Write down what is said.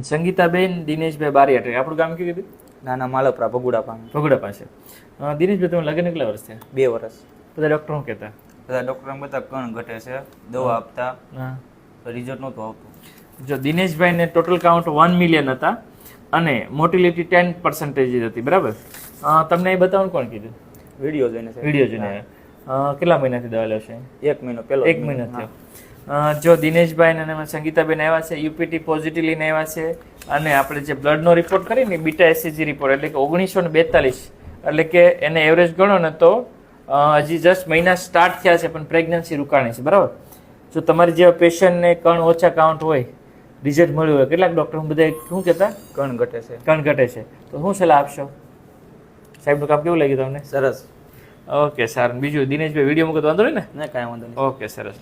સંગીતાબેન દિનેશભાઈ બારિયા, આપણું ગામ કયું કીધું? નાના માલપરા ભગુડા પાસે. ભગોડા પાસે. દિનેશભાઈ તમે લગ્ન કેટલા વર્ષ થયા? 2 વર્ષ. બધા ડૉક્ટર શું કહેતા? બધા ડૉક્ટર બધા કણ ઘટે છે, દવા આપતા, હા, રિઝલ્ટ નહોતું આવતું. જો દિનેશભાઈને ટોટલ કાઉન્ટ 1 મિલિયન હતા અને મોટિલિટી 10% હતી, બરાબર? તમને એ બતાવવાનું કોણ કીધું? વિડીયો જોઈને છે. વિડીયો જોઈને. કેટલા મહિનાથી દવા લે છે? 1 મહિનો પહેલો. 1 મહિનો થયો. જો દિનેશભાઈ અને સંગીતાબેન આવ્યા છે, યુપીટી પોઝિટિવ લઈને આવ્યા છે અને આપણે જે બ્લડનો રિપોર્ટ કરીને બીટા એસસીજી રિપોર્ટ એટલે કે 1942, એટલે કે એને એવરેજ ગણો ને તો હજી જસ્ટ મહિના સ્ટાર્ટ થયા છે પણ પ્રેગ્નન્સી રોકાણી છે, બરાબર? જો તમારી જેવા પેશન્ટને કણ ઓછા કાઉન્ટ હોય, રિઝલ્ટ મળ્યું હોય, કેટલાક ડૉક્ટર બધા શું કહેતા? કણ ઘટે છે. કણ ઘટે છે. તો શું સલાહ આપશો? સાહેબનું કામ કેવું લાગ્યું તમને? સરસ. ઓકે, સારું. બીજું દિનેશભાઈ વિડીયો મૂકો તો વાંધો નહીં ને? કાંઈ વાંધો નહીં. ઓકે, સરસ.